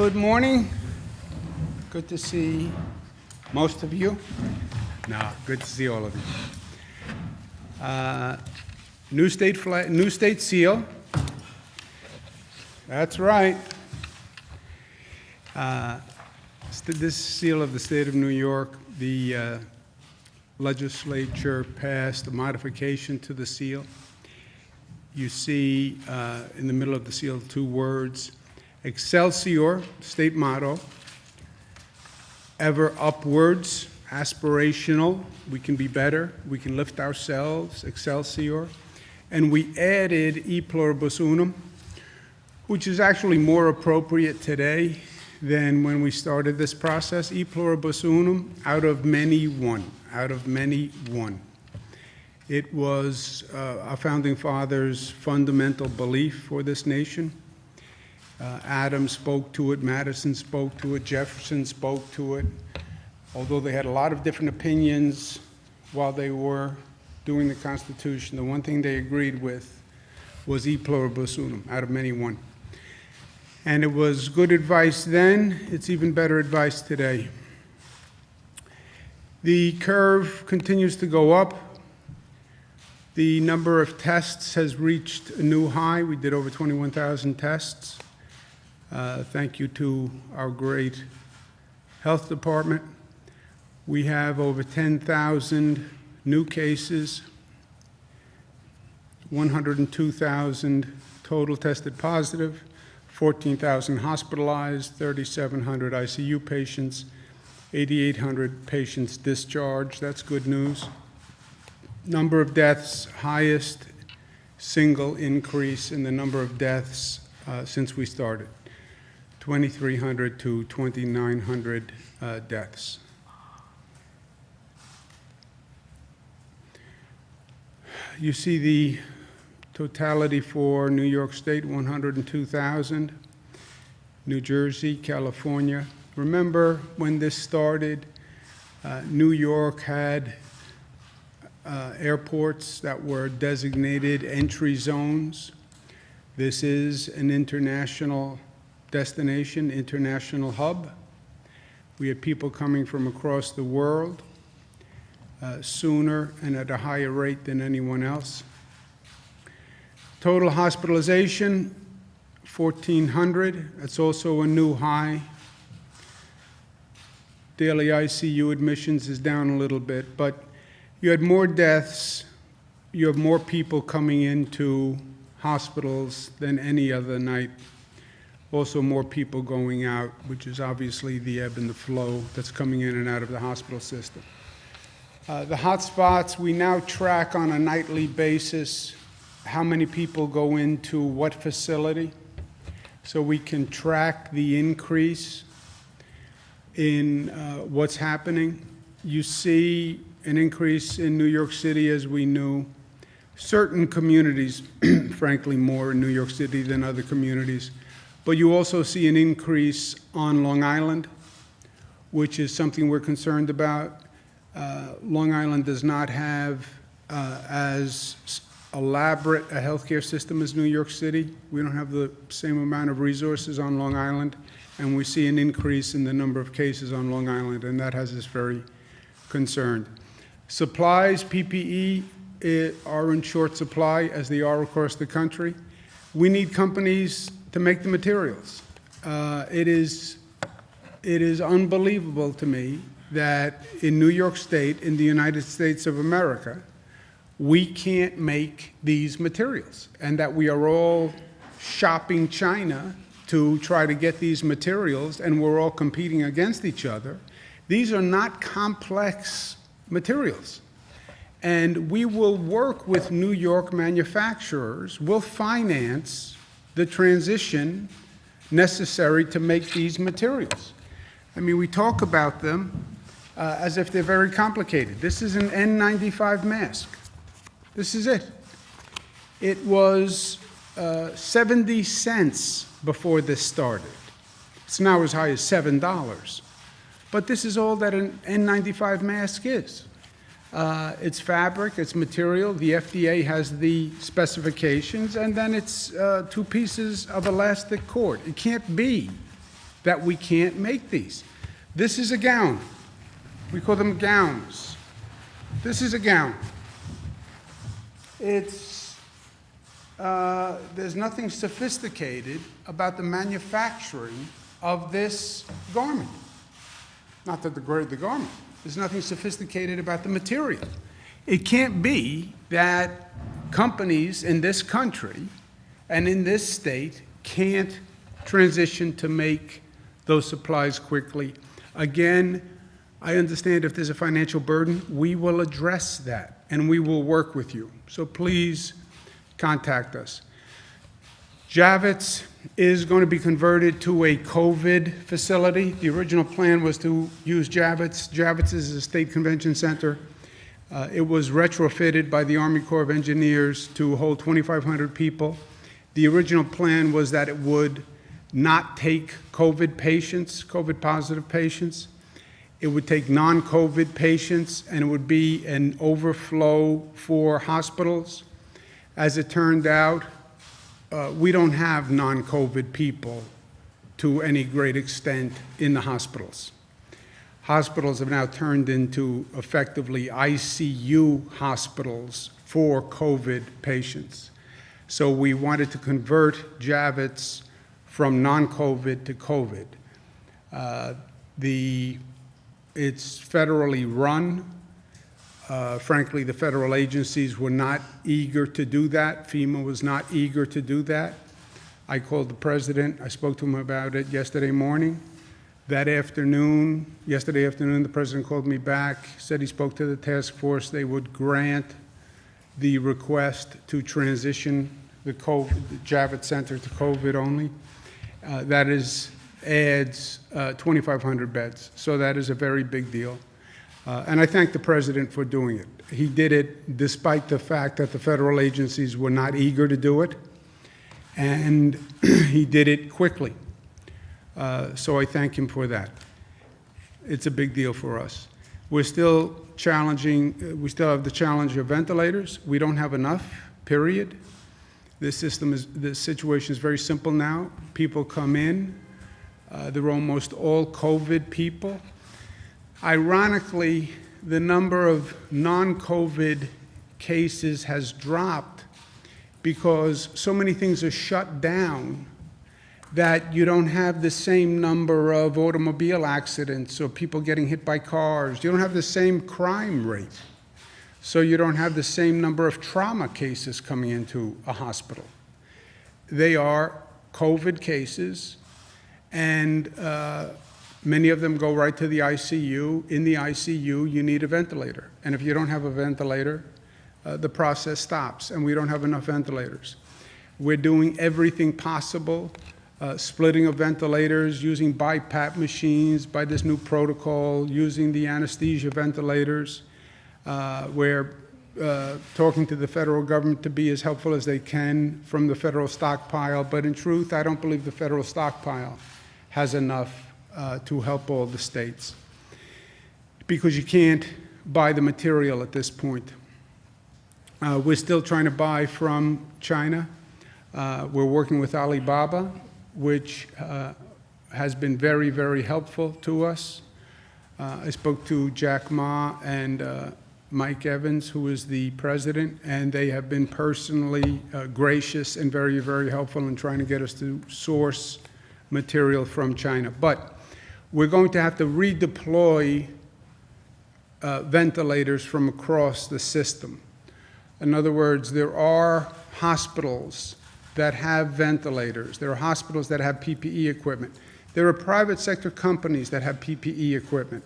Good morning. Good to see most of you. No, good to see all of you. New state seal. That's right. This seal of the state of New York, the legislature passed a modification to the seal. You see in the middle of the seal 2 words, Excelsior, state motto, ever upwards, aspirational, we can be better, we can lift ourselves, Excelsior. And we added e pluribus unum, which is actually more appropriate today than when we started this process. E pluribus unum, out of many one, out of many one. It was our founding fathers' fundamental belief for this nation. Adams spoke to it, Madison spoke to it, Jefferson spoke to it. Although they had a lot of different opinions while they were doing the Constitution, the one thing they agreed with was e pluribus unum, out of many one. And it was good advice then, it's even better advice today. The curve continues to go up. The number of tests has reached a new high. We did over 21,000 tests. Thank you to our great health department. We have over 10,000 new cases, 102,000 total tested positive, 14,000 hospitalized, 3,700 ICU patients, 8,800 patients discharged. That's good news. Number of deaths, highest single increase in the number of deaths since we started. 2,300 to 2,900 deaths. You see the totality for New York State, 102,000. New Jersey, California. Remember when this started, New York had airports that were designated entry zones. This is an international destination, international hub. We had people coming from across the world sooner and at a higher rate than anyone else. Total hospitalization, 1,400. That's also a new high. Daily ICU admissions is down a little bit, but you had more deaths, you have more people coming into hospitals than any other night. Also more people going out, which is obviously the ebb and the flow that's coming in and out of the hospital system. The hot spots, we now track on a nightly basis how many people go into what facility, so we can track the increase in what's happening. You see an increase in New York City, as we knew. Certain communities, frankly, more in New York City than other communities. But you also see an increase on Long Island, which is something we're concerned about. Long Island does not have as elaborate a healthcare system as New York City. We don't have the same amount of resources on Long Island, and we see an increase in the number of cases on Long Island, and that has us very concerned. Supplies, PPE, are in short supply, as they are across the country. We need companies to make the materials. It is unbelievable to me that in New York State, in the United States of America, we can't make these materials, and that we are all shopping China to try to get these materials, and we're all competing against each other. These are not complex materials. And we will work with New York manufacturers. We'll finance the transition necessary to make these materials. I mean, we talk about them as if they're very complicated. This is an N95 mask. This is it. It was 70 cents before this started. It's now as high as $7. But this is all that an N95 mask is. It's fabric, it's material. The FDA has the specifications, and then it's 2 pieces of elastic cord. It can't be that we can't make these. This is a gown. We call them gowns. This is a gown. It's, there's nothing sophisticated about the manufacturing of this garment. Not to degrade the garment. There's nothing sophisticated about the material. It can't be that companies in this country and in this state can't transition to make those supplies quickly. Again, I understand if there's a financial burden, we will address that and we will work with you. So please contact us. Javits is going to be converted to a COVID facility. The original plan was to use Javits. Javits is a state convention center. It was retrofitted by the Army Corps of Engineers to hold 2,500 people. The original plan was that it would not take COVID patients, COVID positive patients. It would take non-COVID patients, and it would be an overflow for hospitals. As it turned out, we don't have non-COVID people to any great extent in the hospitals. Hospitals have now turned into effectively ICU hospitals for COVID patients. So we wanted to convert Javits from non-COVID to COVID. It's federally run. Frankly, the federal agencies were not eager to do that. FEMA was not eager to do that. I called the president. I spoke to him about it yesterday morning. Yesterday afternoon, the president called me back, said he spoke to the task force. They would grant the request to transition the Javits Center to COVID only. That adds 2,500 beds. So that is a very big deal. And I thank the president for doing it. He did it despite the fact that the federal agencies were not eager to do it. And he did it quickly. So I thank him for that. It's a big deal for us. We're still challenging, we still have the challenge of ventilators. We don't have enough, period. The situation is very simple now. People come in, they're almost all COVID people. Ironically, the number of non-COVID cases has dropped because so many things are shut down that you don't have the same number of automobile accidents or people getting hit by cars. You don't have the same crime rate. So you don't have the same number of trauma cases coming into a hospital. They are COVID cases, and many of them go right to the ICU. In the ICU, you need a ventilator. And if you don't have a ventilator, the process stops, and we don't have enough ventilators. We're doing everything possible, splitting of ventilators, using BiPAP machines by this new protocol, using the anesthesia ventilators. We're talking to the federal government to be as helpful as they can from the federal stockpile. But in truth, I don't believe the federal stockpile has enough to help all the states, because you can't buy the material at this point. We're still trying to buy from China. We're working with Alibaba, which has been very, very helpful to us. I spoke to Jack Ma and Mike Evans, who is the president, and they have been personally gracious and very, very helpful in trying to get us to source material from China. But we're going to have to redeploy ventilators from across the system. In other words, there are hospitals that have ventilators. There are hospitals that have PPE equipment. There are private sector companies that have PPE equipment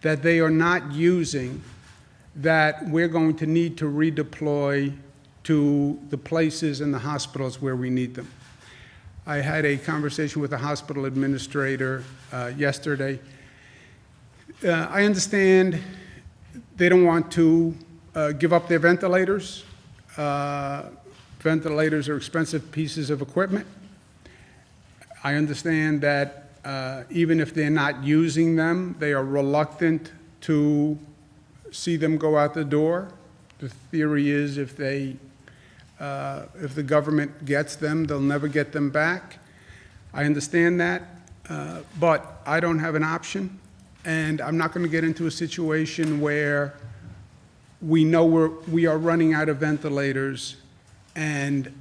that they are not using, that we're going to need to redeploy to the places and the hospitals where we need them. I had a conversation with a hospital administrator yesterday. I understand they don't want to give up their ventilators. Ventilators are expensive pieces of equipment. I understand that even if they're not using them, they are reluctant to see them go out the door. The theory is if the government gets them, they'll never get them back. I understand that. But I don't have an option, and I'm not going to get into a situation where we know we are running out of ventilators, and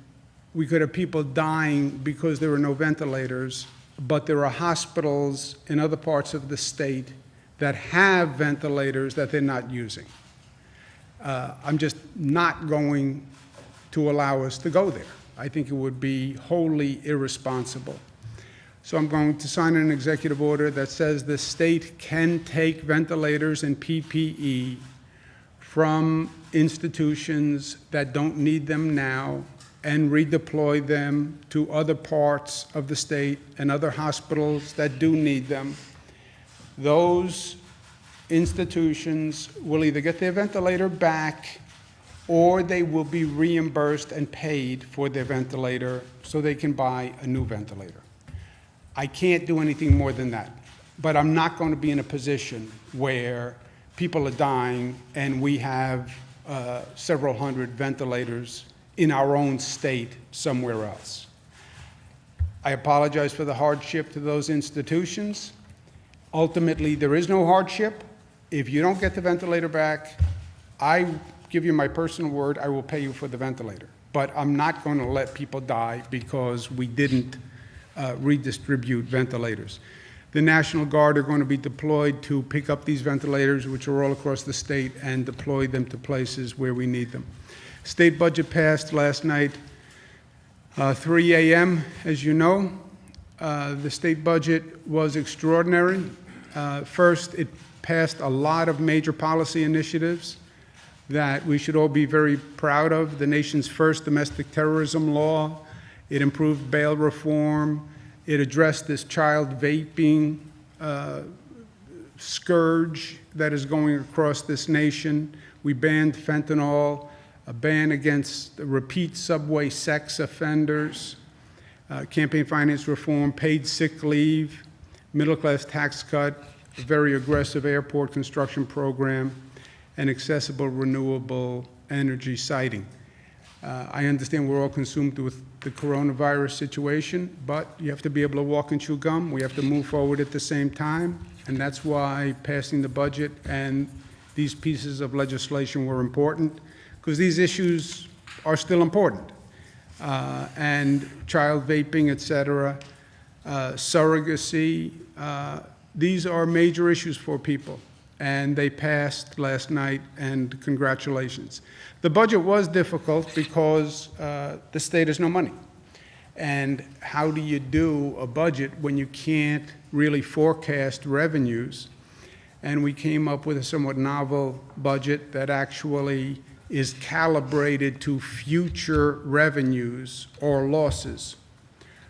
we could have people dying because there are no ventilators, but there are hospitals in other parts of the state that have ventilators that they're not using. I'm just not going to allow us to go there. I think it would be wholly irresponsible. So I'm going to sign an executive order that says the state can take ventilators and PPE from institutions that don't need them now and redeploy them to other parts of the state and other hospitals that do need them. Those institutions will either get their ventilator back or they will be reimbursed and paid for their ventilator so they can buy a new ventilator. I can't do anything more than that. But I'm not going to be in a position where people are dying and we have several hundred ventilators in our own state somewhere else. I apologize for the hardship to those institutions. Ultimately, there is no hardship. If you don't get the ventilator back, I give you my personal word, I will pay you for the ventilator. But I'm not going to let people die because we didn't redistribute ventilators. The National Guard are going to be deployed to pick up these ventilators, which are all across the state, and deploy them to places where we need them. State budget passed last night, 3 a.m., as you know. The state budget was extraordinary. First, it passed a lot of major policy initiatives that we should all be very proud of. The nation's first domestic terrorism law. It improved bail reform. It addressed this child vaping scourge that is going across this nation. We banned fentanyl, a ban against repeat subway sex offenders, campaign finance reform, paid sick leave, middle-class tax cut, a very aggressive airport construction program, and accessible renewable energy siting. I understand we're all consumed with the coronavirus situation, but you have to be able to walk and chew gum. We have to move forward at the same time, and that's why passing the budget and these pieces of legislation were important, because these issues are still important. And child vaping, et cetera, surrogacy, these are major issues for people, and they passed last night, and congratulations. The budget was difficult because the state has no money. And how do you do a budget when you can't really forecast revenues? And we came up with a somewhat novel budget that actually is calibrated to future revenues or losses.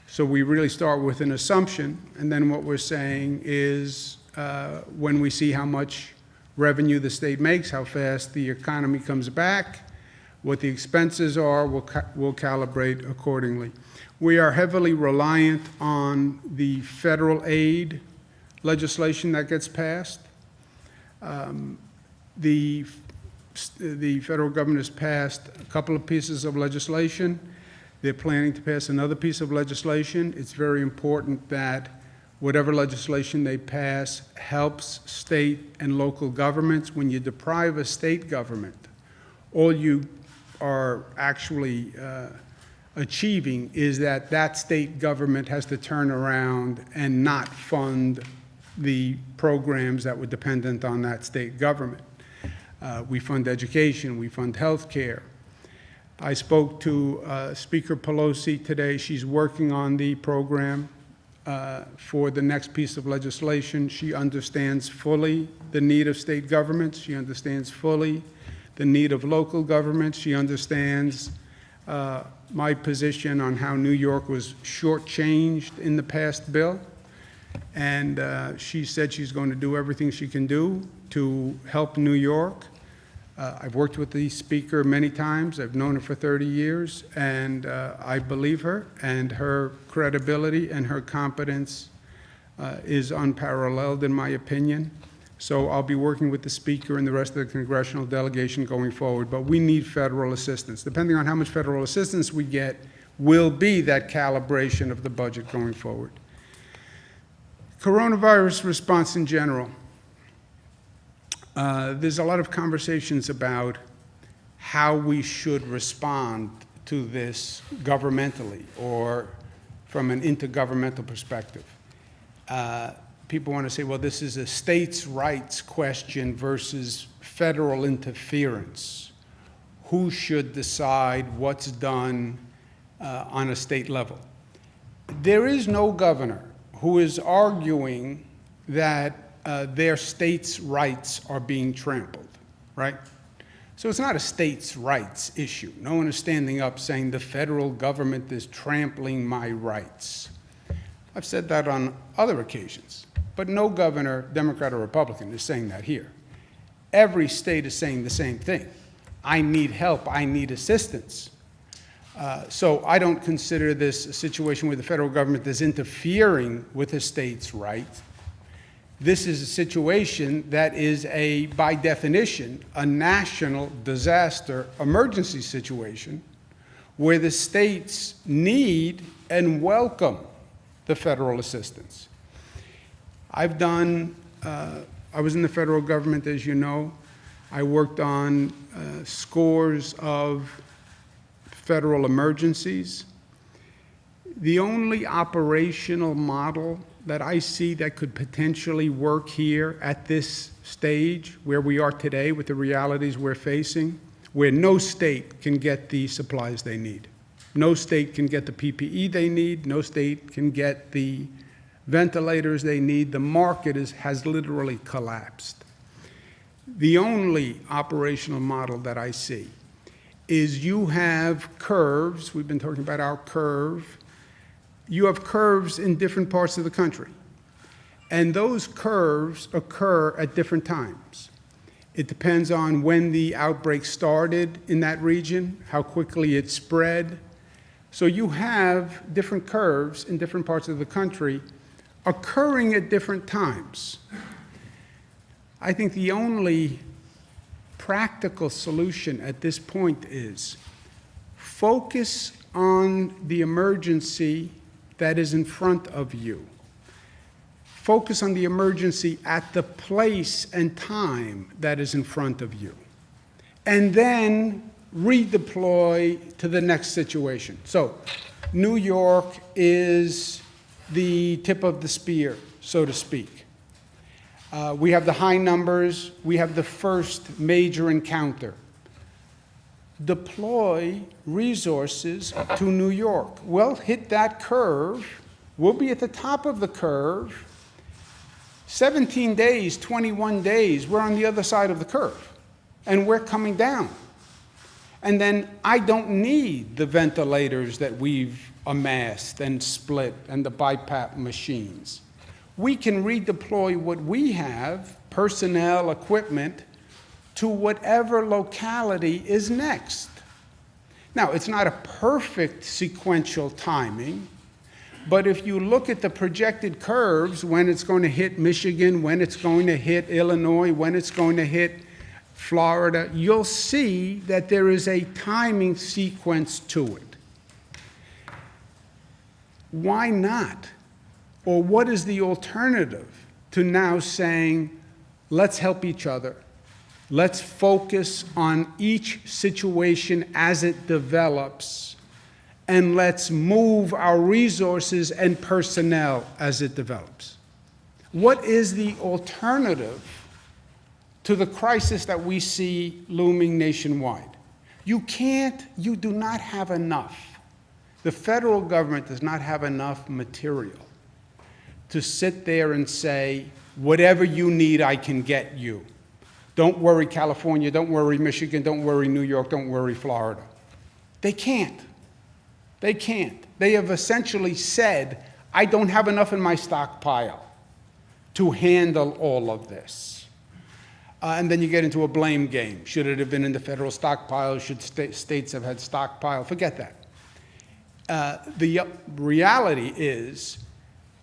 So we really start with an assumption, and then what we're saying is when we see how much revenue the state makes, how fast the economy comes back, what the expenses are, we'll calibrate accordingly. We are heavily reliant on the federal aid legislation that gets passed. The federal government has passed a couple of pieces of legislation. They're planning to pass another piece of legislation. It's very important that whatever legislation they pass helps state and local governments. When you deprive a state government, all you are actually achieving is that that state government has to turn around and not fund the programs that were dependent on that state government. We fund education, we fund health care. I spoke to Speaker Pelosi today. She's working on the program for the next piece of legislation. She understands fully the need of state governments. She understands fully the need of local governments. She understands my position on how New York was shortchanged in the past bill. And she said she's going to do everything she can do to help New York. I've worked with the speaker many times. I've known her for 30 years, and I believe her, and her credibility and her competence is unparalleled in my opinion. So I'll be working with the speaker and the rest of the congressional delegation going forward, but we need federal assistance. Depending on how much federal assistance we get will be that calibration of the budget going forward. Coronavirus response in general. There's a lot of conversations about how we should respond to this governmentally or from an intergovernmental perspective. People want to say, well, this is a states' rights question versus federal interference. Who should decide what's done on a state level? There is no governor who is arguing that their state's rights are being trampled, right? So it's not a states' rights issue. No one is standing up saying the federal government is trampling my rights. I've said that on other occasions, but no governor, Democrat or Republican, is saying that here. Every state is saying the same thing. I need help, I need assistance. So I don't consider this a situation where the federal government is interfering with a state's rights. This is a situation that is by definition, a national disaster emergency situation where the states need and welcome the federal assistance. I was in the federal government, as you know. I worked on scores of federal emergencies. The only operational model that I see that could potentially work here at this stage where we are today with the realities we're facing, where no state can get the supplies they need. No state can get the PPE they need. No state can get the ventilators they need. The market has literally collapsed. The only operational model that I see is you have curves. We've been talking about our curve. You have curves in different parts of the country. And those curves occur at different times. It depends on when the outbreak started in that region, how quickly it spread. So you have different curves in different parts of the country occurring at different times. I think the only practical solution at this point is focus on the emergency that is in front of you. Focus on the emergency at the place and time that is in front of you. And then redeploy to the next situation. So New York is the tip of the spear, so to speak. We have the high numbers. We have the first major encounter. Deploy resources to New York. We'll hit that curve. We'll be at the top of the curve. 17 days, 21 days, we're on the other side of the curve, and we're coming down. And then I don't need the ventilators that we've amassed and split and the BiPAP machines. We can redeploy what we have, personnel, equipment, to whatever locality is next. Now, it's not a perfect sequential timing, but if you look at the projected curves, when it's going to hit Michigan, when it's going to hit Illinois, when it's going to hit Florida, you'll see that there is a timing sequence to it. Why not? Or what is the alternative to now saying, let's help each other. Let's focus on each situation as it develops, and let's move our resources and personnel as it develops. What is the alternative to the crisis that we see looming nationwide? You do not have enough. The federal government does not have enough material to sit there and say, whatever you need, I can get you. Don't worry, California. Don't worry, Michigan. Don't worry, New York. Don't worry, Florida. They can't. They can't. They have essentially said, I don't have enough in my stockpile to handle all of this. And then you get into a blame game. Should it have been in the federal stockpile? Should states have had stockpile? Forget that. The reality is,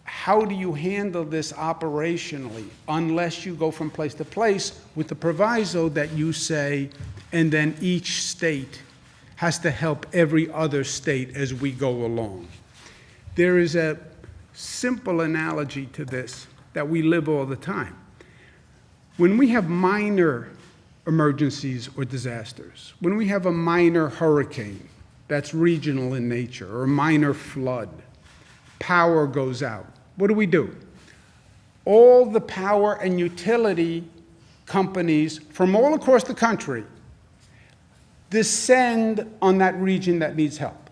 how do you handle this operationally unless you go from place to place with the proviso that you say, and then each state has to help every other state as we go along? There is a simple analogy to this. that we live all the time. When we have minor emergencies or disasters, when we have a minor hurricane that's regional in nature, or a minor flood, power goes out, what do? All the power and utility companies from all across the country descend on that region that needs help,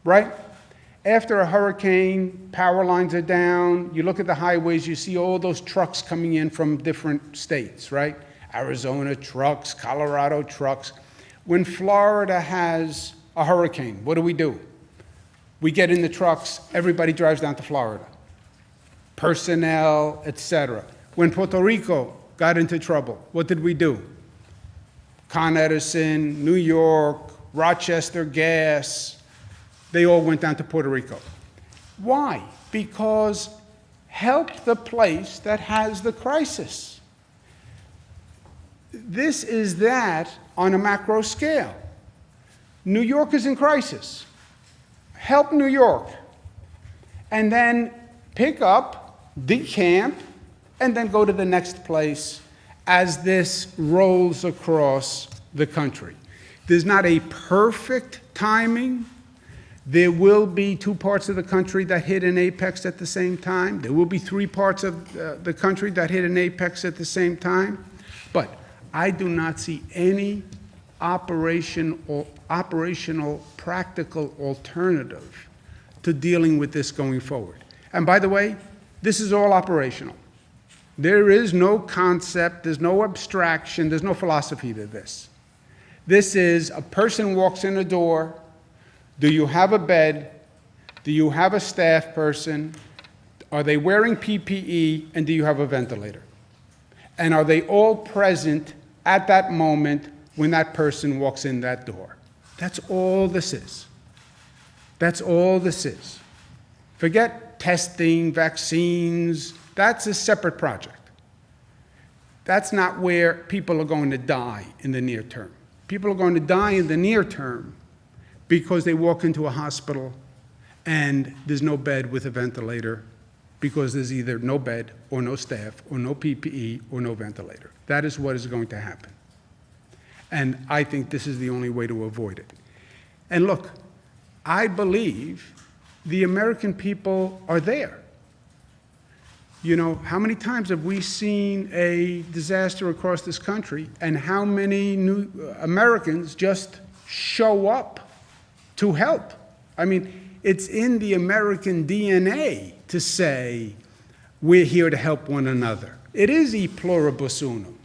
right? After a hurricane, power lines are down, you look at the highways, you see all those trucks coming in from different states, right? Arizona trucks, Colorado trucks. When Florida has a hurricane, what do? We get in the trucks, everybody drives down to Florida. Personnel, etc. When Puerto Rico got into trouble, what did we do? Con Edison, New York, Rochester Gas, they all went down to Puerto Rico. Why? Because help the place that has the crisis. This is that on a macro scale. New York is in crisis. Help New York. And then pick up, decamp, and then go to the next place as this rolls across the country. There's not a perfect timing. There will be 2 parts of the country that hit an apex at the same time. There will be 3 parts of the country that hit an apex at the same time. But I do not see any operational, practical alternative to dealing with this going forward. And by the way, this is all operational. There is no concept, there's no abstraction, there's no philosophy to this. This is a person walks in the door. Do you have a bed? Do you have a staff person? Are they wearing PPE? And do you have a ventilator? And are they all present at that moment when that person walks in that door? That's all this is. That's all this is. Forget testing, vaccines. That's a separate project. That's not where people are going to die in the near term. People are going to die in the near term because they walk into a hospital and there's no bed with a ventilator because there's either no bed or no staff or no PPE or no ventilator. That is what is going to happen. And I think this is the only way to avoid it. And look, I believe the American people are there. You know, how many times have we seen a disaster across this country, and how many new Americans just show up to help? I mean, it's in the American DNA to say, we're here to help one another. It is e pluribus unum.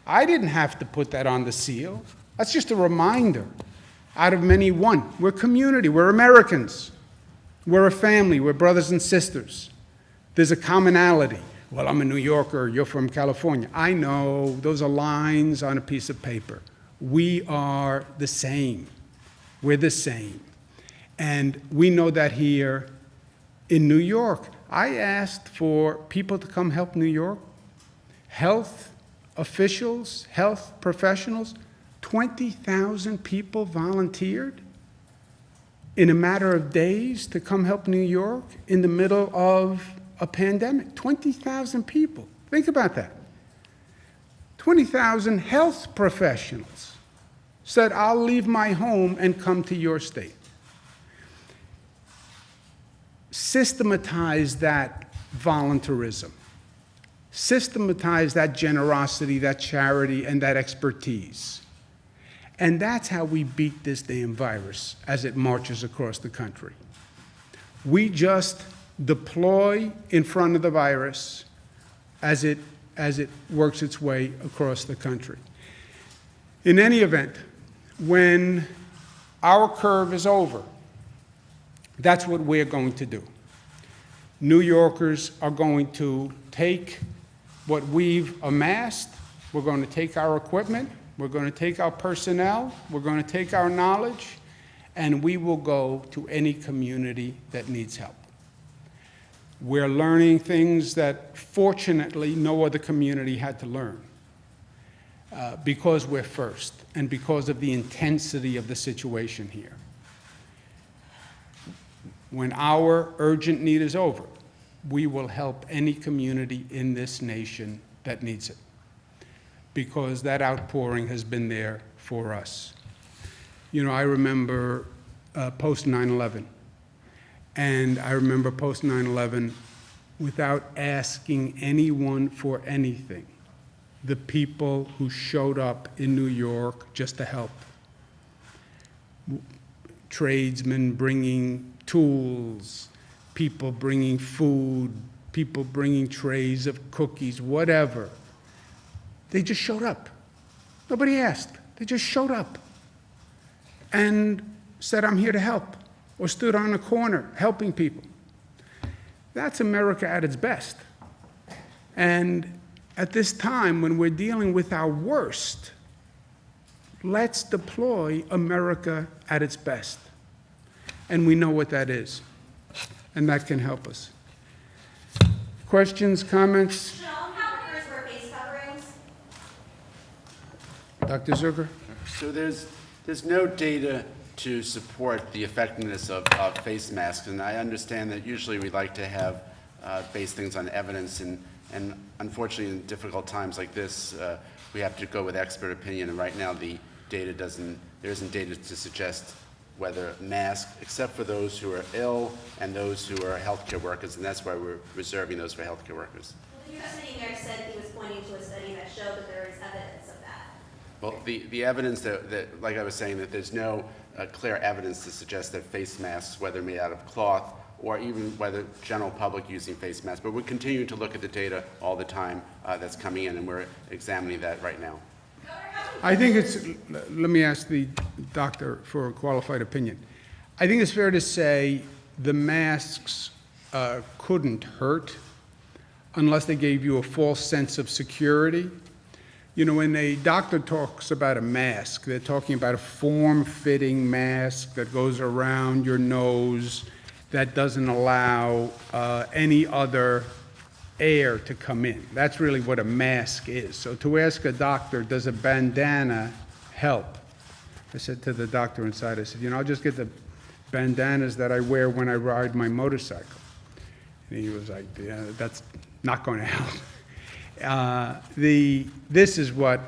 I didn't have to put that on the seal. That's just a reminder. Out of many, one. We're community. We're Americans. We're a family. We're brothers and sisters. There's a commonality. Well, I'm a New Yorker. You're from California. I know. Those are lines on a piece of paper. We are the same. We're the same. And we know that here in New York. I asked for people to come help New York. Health officials, health professionals, 20,000 people volunteered in a matter of days to come help New York in the middle of a pandemic. 20,000 people. Think about that. 20,000 health professionals said, I'll leave my home and come to your state. Systematize that volunteerism. Systematize that generosity, that charity, and that expertise. And that's how we beat this damn virus as it marches across the country. We just deploy in front of the virus as it works its way across the country. In any event, when our curve is over, that's what we're going to do. New Yorkers are going to take what we've amassed, we're going to take our equipment, we're going to take our personnel, we're going to take our knowledge, and we will go to any community that needs help. We're learning things that, fortunately, no other community had to learn because we're first and because of the intensity of the situation here. When our urgent need is over, we will help any community in this nation that needs it, because that outpouring has been there for us. You know, I remember post 9/11, and I remember post 9/11, without asking anyone for anything, the people who showed up in New York just to help. Tradesmen bringing tools, people bringing food, people bringing trays of cookies, whatever. They just showed up. Nobody asked. They just showed up and said, I'm here to help, or stood on a corner helping people. That's America at its best. And at this time, when we're dealing with our worst, let's deploy America at its best. And we know what that is. And that can help us. Questions, comments? How many years were face coverings? Dr. Zucker? So there's no data to support the effectiveness of face masks, and I understand that usually we like to have base things on evidence, and unfortunately in difficult times like this, we have to go with expert opinion, and right now the data there isn't data to suggest whether masks, except for those who are ill and those who are healthcare workers, and that's why we're reserving those for healthcare workers. Well, the U.S. City Mayor said he was pointing to a study that showed that there is evidence of that. Well, the evidence that, like I was saying, that there's no clear evidence to suggest that face masks, whether made out of cloth or even whether general public using face masks, but we're continuing to look at the data all the time that's coming in, and we're examining that right now. I think it's, let me ask the doctor for a qualified opinion. I think it's fair to say the masks couldn't hurt unless they gave you a false sense of security. You know, when a doctor talks about a mask, they're talking about a form-fitting mask that goes around your nose that doesn't allow any other air to come in. That's really what a mask is. So to ask a doctor, does a bandana help? I said to the doctor inside, I said, you know, I'll just get the bandanas that I wear when I ride my motorcycle. And he was like, yeah, that's not going to help. This is what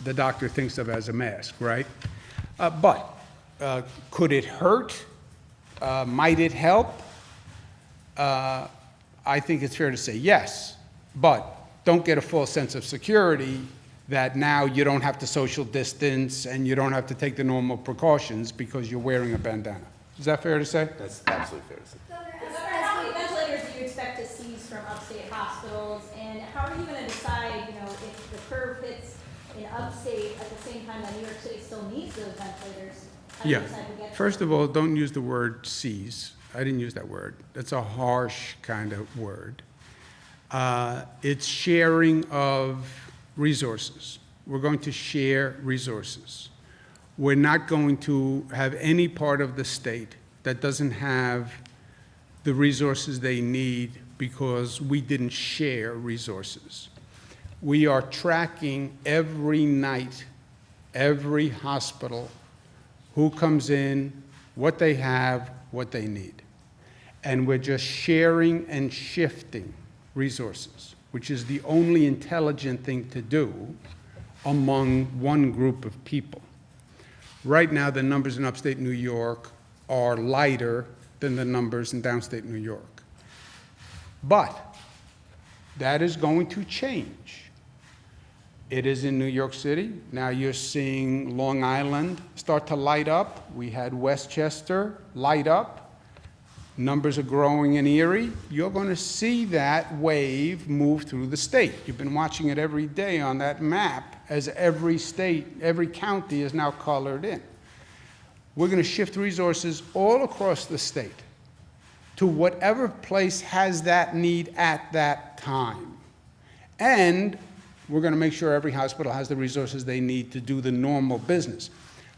the doctor thinks of as a mask, right? But could it hurt? Might it help? I think it's fair to say yes, but don't get a false sense of security that now you don't have to social distance and you don't have to take the normal precautions because you're wearing a bandana. Is that fair to say? That's absolutely fair to say. How many ventilators do you expect to seize from upstate hospitals, and how are you going to decide, you know, if the curve hits in upstate at the same time that New York City still needs those ventilators? How do you decide to get First of all, don't use the word seize. I didn't use that word. That's a harsh kind of word. It's sharing of resources. We're going to share resources. We're not going to have any part of the state that doesn't have the resources they need because we didn't share resources. We are tracking every night, every hospital, who comes in, what they have, what they need. And we're just sharing and shifting resources, which is the only intelligent thing to do among one group of people. Right now, the numbers in upstate New York are lighter than the numbers in downstate New York. But that is going to change. It is in New York City. Now you're seeing Long Island start to light up. We had Westchester light up. Numbers are growing in Erie. You're going to see that wave move through the state. You've been watching it every day on that map as every state, every county is now colored in. We're going to shift resources all across the state to whatever place has that need at that time. And we're going to make sure every hospital has the resources they need to do the normal business.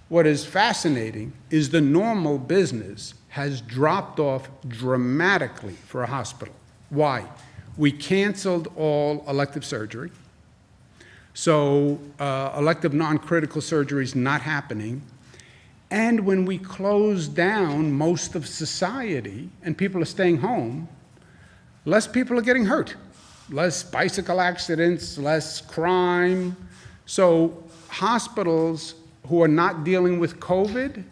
What is fascinating is the normal business has dropped off dramatically for a hospital. Why? We canceled all elective surgery. So elective non-critical surgery is not happening. And when we close down most of society and people are staying home, less people are getting hurt. Less bicycle accidents, less crime. So hospitals who are not dealing with COVID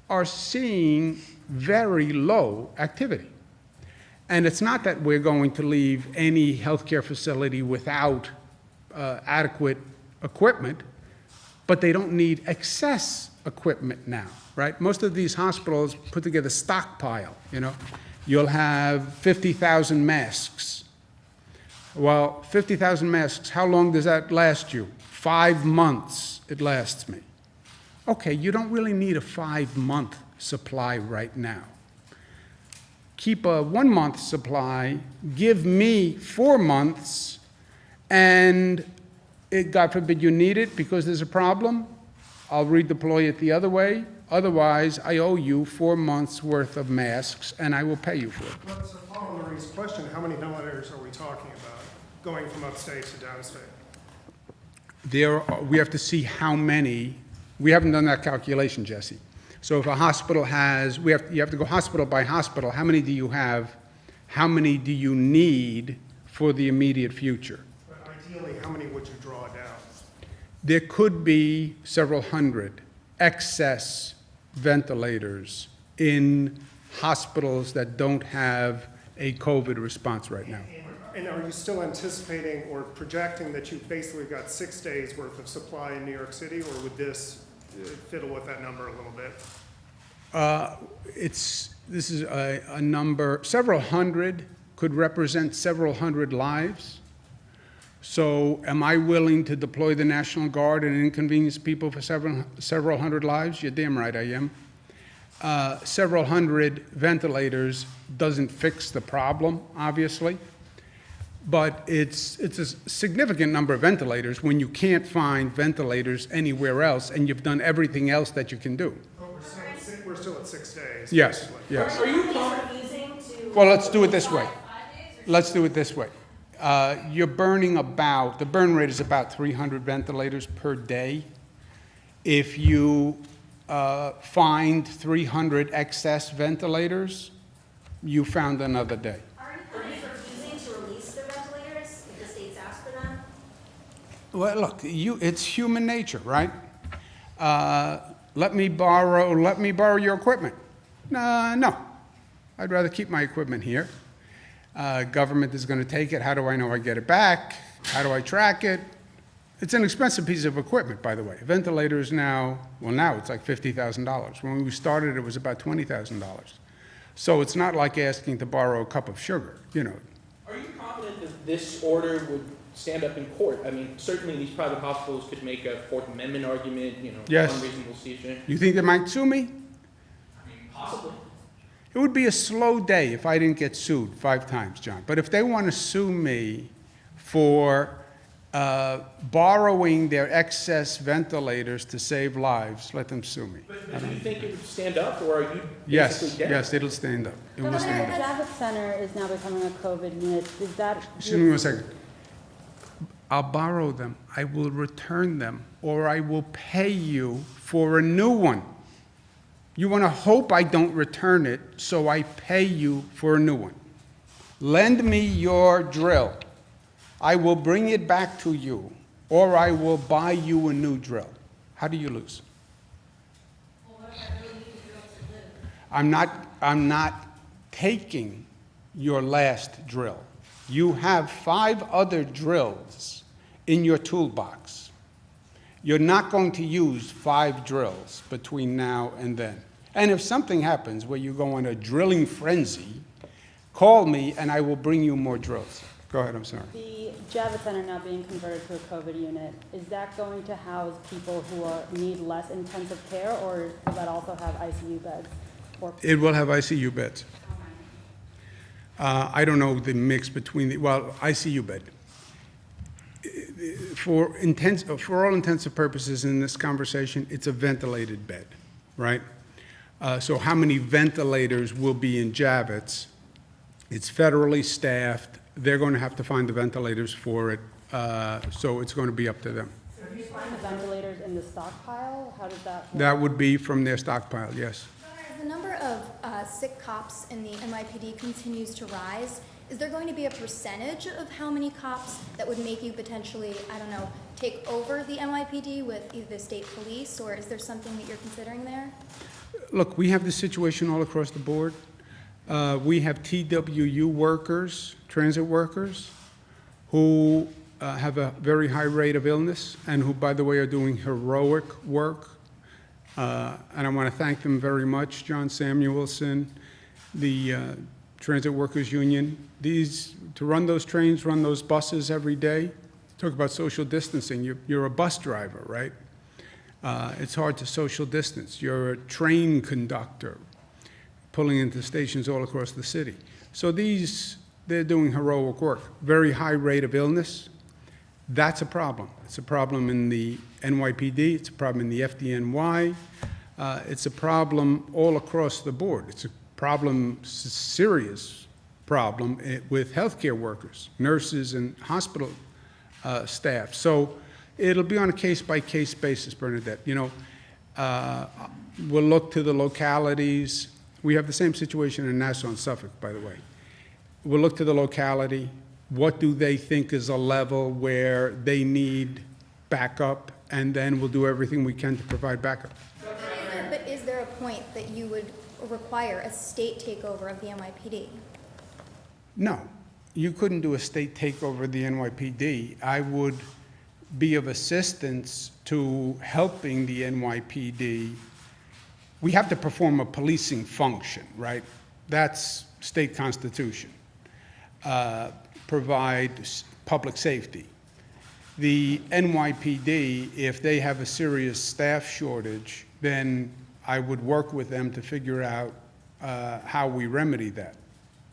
are seeing very low activity. And it's not that we're going to leave any healthcare facility without adequate equipment, but they don't need excess equipment now, right? Most of these hospitals put together stockpile, you know. You'll have 50,000 masks. Well, 50,000 masks, how long does that last you? 5 months it lasts me. Okay, you don't really need a 5-month supply right now. Keep a 1-month supply, give me 4 months, and God forbid you need it because there's a problem, I'll redeploy it the other way. Otherwise, I owe you 4 months' worth of masks, and I will pay you for it. Well, so following Marie's question, how many ventilators are we talking about going from upstate to downstate? We have to see how many. We haven't done that calculation, Jesse. So if a hospital has, you have to go hospital by hospital. How many do you have? How many do you need for the immediate future? But ideally, how many would you draw down? There could be several hundred excess ventilators in hospitals that don't have a COVID response right now. And are you still anticipating or projecting that you've basically got 6 days worth of supply in New York City, or would this fiddle with that number a little bit? This is a number, several hundred could represent several hundred lives. So am I willing to deploy the National Guard and inconvenience people for several hundred lives? You're damn right I am. Several hundred ventilators doesn't fix the problem, obviously. But it's a significant number of ventilators when you can't find ventilators anywhere else and you've done everything else that you can do. But we're still at 6 days. Yes, basically. yes. Are you refusing to? Well, let's do it this way. Let's do it this way. You're burning the burn rate is about 300 ventilators per day. If you find 300 excess ventilators, you found another day. Are you refusing to release the ventilators if the states ask for them? Well, look, it's human nature, right? Let me borrow your equipment. No. I'd rather keep my equipment here. Government is going to take it. How do I know I get it back? How do I track it? It's an expensive piece of equipment, by the way. Ventilators now it's like $50,000. When we started, it was about $20,000. So it's not like asking to borrow a cup of sugar, you know. Are you confident that this order would stand up in court? I mean, certainly these private hospitals could make a Fourth Amendment argument, Yes. unreasonable seizure. You think they might sue me? I mean, possibly. It would be a slow day if I didn't get sued 5 times, John. But if they want to sue me for borrowing their excess ventilators to save lives, let them sue me. But do you think it would stand up, or are you Yes, basically dead? yes, it'll stand up. It will stand up. Javits Center is now becoming a COVID unit. Is that? Excuse me 1 second. I'll borrow them, I will return them, or I will pay you for a new one. You want to hope I don't return it, so I pay you for a new one. Lend me your drill. I will bring it back to you, or I will buy you a new drill. How do you lose? I'm not taking your last drill. You have 5 other drills in your toolbox. You're not going to use 5 drills between now and then. And if something happens where you go on a drilling frenzy, call me and I will bring you more drills. Go ahead, I'm sorry. The Javits Center now being converted to a COVID unit, is that going to house people who need less intensive care, or will that also have ICU beds? It will have ICU beds. I don't know the mix between ICU bed. For all intents and purposes in this conversation, it's a ventilated bed, right? So how many ventilators will be in Javits? It's federally staffed. They're going to have to find the ventilators for it, so it's going to be up to them. Do you find the ventilators in the stockpile? How does that work? That would be from their stockpile, yes. Is the number of sick cops in the NYPD continues to rise, is there going to be a percentage of how many cops that would make you potentially, I don't know, take over the NYPD with either the state police, or is there something that you're considering there? Look, we have this situation all across the board. We have TWU workers, transit workers, who have a very high rate of illness and who, by the way, are doing heroic work. And I want to thank them very much, John Samuelson, the Transit Workers Union. To run those trains, run those buses every day, talk about social distancing. You're a bus driver, right? It's hard to social distance. You're a train conductor pulling into stations all across the city. So they're doing heroic work. Very high rate of illness. That's a problem. It's a problem in the NYPD. It's a problem in the FDNY. It's a problem all across the board. It's a problem, serious problem with healthcare workers, nurses, and hospital staff. So it'll be on a case-by-case basis, Bernadette. You know, we'll look to the localities. We have the same situation in Nassau and Suffolk, by the way. We'll look to the locality. What do they think is a level where they need backup, and then we'll do everything we can to provide backup. But is there a point that you would require a state takeover of the NYPD? No, you couldn't do a state takeover of the NYPD. I would be of assistance to helping the NYPD. We have to perform a policing function, right? That's state constitution. Provide public safety. The NYPD, if they have a serious staff shortage, then I would work with them to figure out how we remedy that.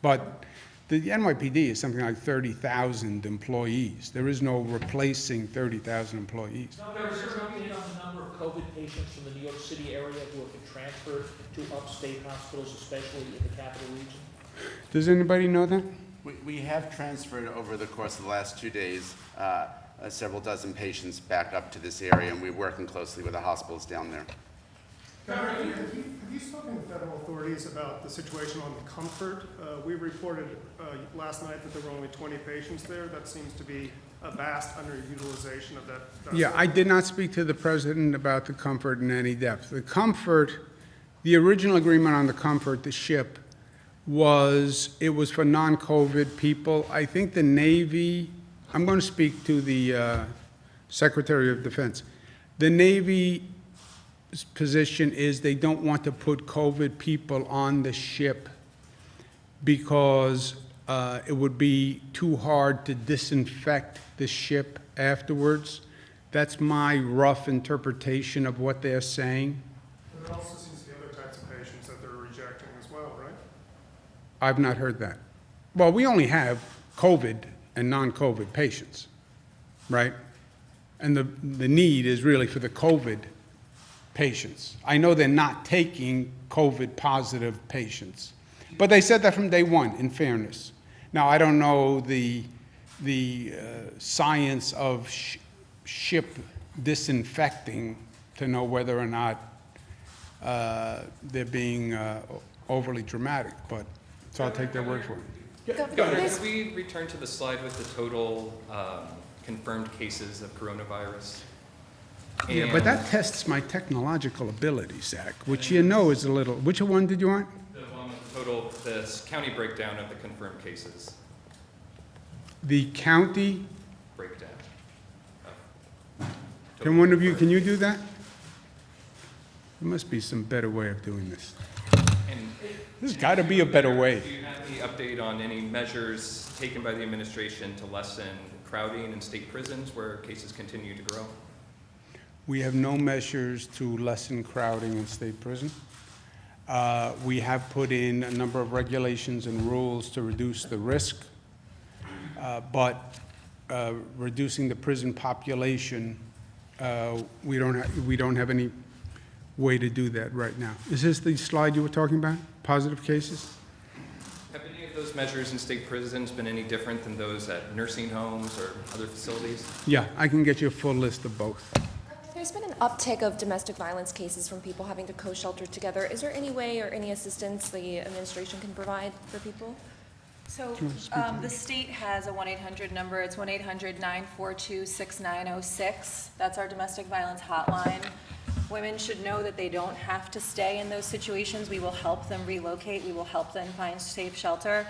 But the NYPD is something like 30,000 employees. There is no replacing 30,000 employees. Now, there is there an update on the number of COVID patients from the New York City area who have been transferred to upstate hospitals, especially in the capital region? Does anybody know that? We have transferred over the course of the last 2 days several dozen patients back up to this area, and we're working closely with the hospitals down there. Governor, have you spoken to federal authorities about the situation on the Comfort? We reported last night that there were only 20 patients there. That seems to be a vast underutilization of that. Yeah, I did not speak to the president about the Comfort in any depth. The Comfort, the original agreement on the Comfort, the ship, it was for non-COVID people. I think the Navy, I'm going to speak to the Secretary of Defense. The Navy's position is they don't want to put COVID people on the ship because it would be too hard to disinfect the ship afterwards. That's my rough interpretation of what they're saying. But there also seems to be other types of patients that they're rejecting as well, right? I've not heard that. Well, we only have COVID and non-COVID patients, right? And the need is really for the COVID patients. I know they're not taking COVID positive patients, but they said that from day one, in fairness. Now, I don't know the science of ship disinfecting to know whether or not they're being overly dramatic, but so I'll take their word for it. Governor, could we return to the slide with the total confirmed cases of coronavirus? Yeah, but that tests my technological ability, Zach, which you know is a little. Which one did you want? The one with the total, the county breakdown of the confirmed cases. The county. Breakdown. Can one of you, can you do that? There must be some better way of doing this. And There's got to be a better way. do you have any update on any measures taken by the administration to lessen crowding in state prisons where cases continue to grow? We have no measures to lessen crowding in state prison. We have put in a number of regulations and rules to reduce the risk, but reducing the prison population, we don't have any way to do that right now. Is this the slide you were talking about? Positive cases? Have any of those measures in state prisons been any different than those at nursing homes or other facilities? Yeah, I can get you a full list of both. there's been an uptick of domestic violence cases from people having to co-shelter together. Is there any way or any assistance the administration can provide for people? So the state has a 1-800 number. It's 1-800-942-6906. That's our domestic violence hotline. Women should know that they don't have to stay in those situations. We will help them relocate. We will help them find safe shelter.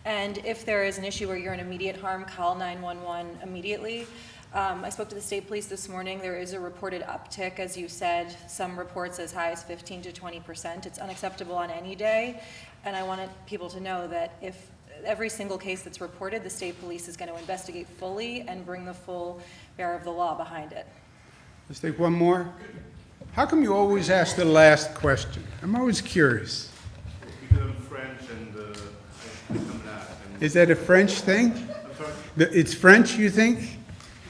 And if there is an issue where you're in immediate harm, call 911 immediately. I spoke to the state police this morning. There is a reported uptick, as you said, some reports as high as 15 to 20%. It's unacceptable on any day. And I wanted people to know that if every single case that's reported, the state police is going to investigate fully and bring the full bear of the law behind it. Let's take one more. How come you always ask the last question? I'm always curious. Because I'm French and I'm not. Is that a French thing? I'm sorry? It's French, you think?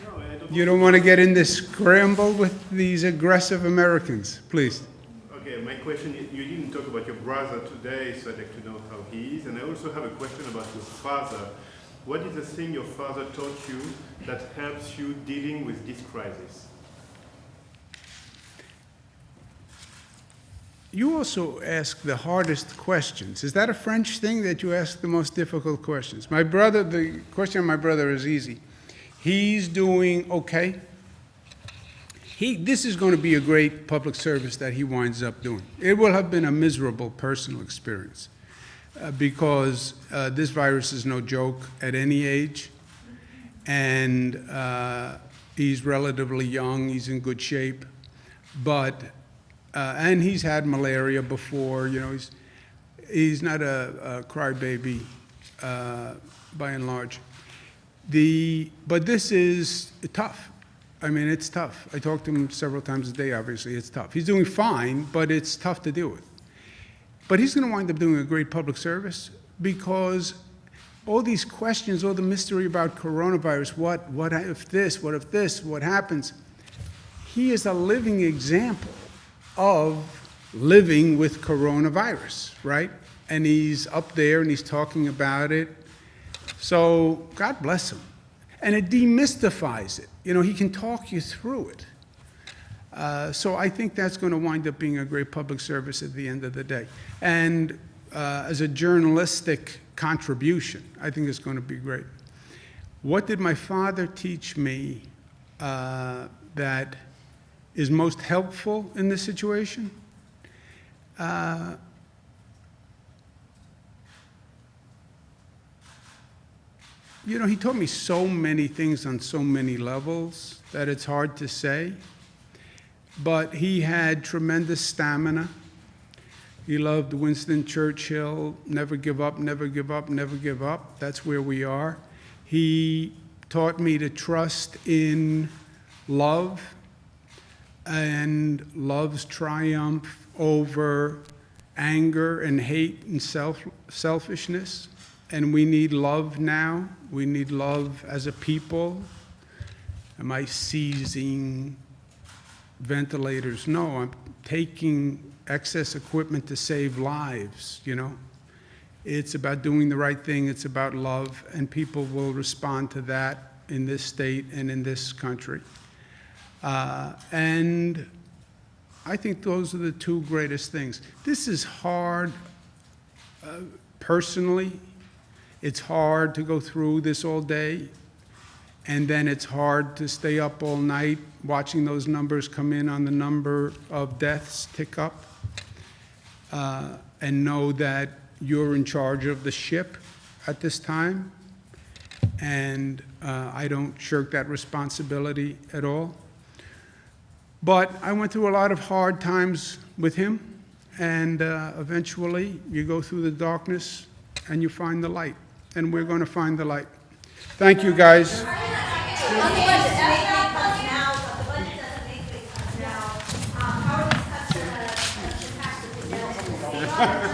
No, I don't. You don't want to get in this scramble with these aggressive Americans, please. Okay, my question, you didn't talk about your brother today, so I'd like to know how he is. And I also have a question about your father. What is the thing your father taught you that helps you dealing with this crisis? You also ask the hardest questions. Is that a French thing that you ask the most difficult questions? My brother, the question of my brother is easy. He's doing okay. This is going to be a great public service that he winds up doing. It will have been a miserable personal experience because this virus is no joke at any age. And he's relatively young, he's in good shape. But and he's had malaria before, you know, he's not a crybaby by and large. But this is tough. I mean, it's tough. I talk to him several times a day, obviously, it's tough. He's doing fine, but it's tough to deal with. But he's going to wind up doing a great public service because all these questions, all the mystery about coronavirus, what if this, what happens? He is a living example of living with coronavirus, right? And he's up there and he's talking about it. So God bless him. And it demystifies it. You know, he can talk you through it. So I think that's going to wind up being a great public service at the end of the day. And as a journalistic contribution, I think it's going to be great. What did my father teach me that is most helpful in this situation? You know, he taught me so many things on so many levels that it's hard to say. But he had tremendous stamina. He loved Winston Churchill, never give up, never give up, never give up. That's where we are. He taught me to trust in love and love's triumph over anger and hate and selfishness. And we need love now. We need love as a people. Am I seizing ventilators? No, I'm taking excess equipment to save lives, you know. It's about doing the right thing. It's about love, and people will respond to that in this state and in this country. And I think those are the two greatest things. This is hard personally. It's hard to go through this all day, and then it's hard to stay up all night watching those numbers come in on the number of deaths tick up, and know that you're in charge of the ship at this time, and I don't shirk that responsibility at all. But I went through a lot of hard times with him, and eventually you go through the darkness and you find the light. And we're going to find the light. Thank you, guys. How are these cuts going to impact the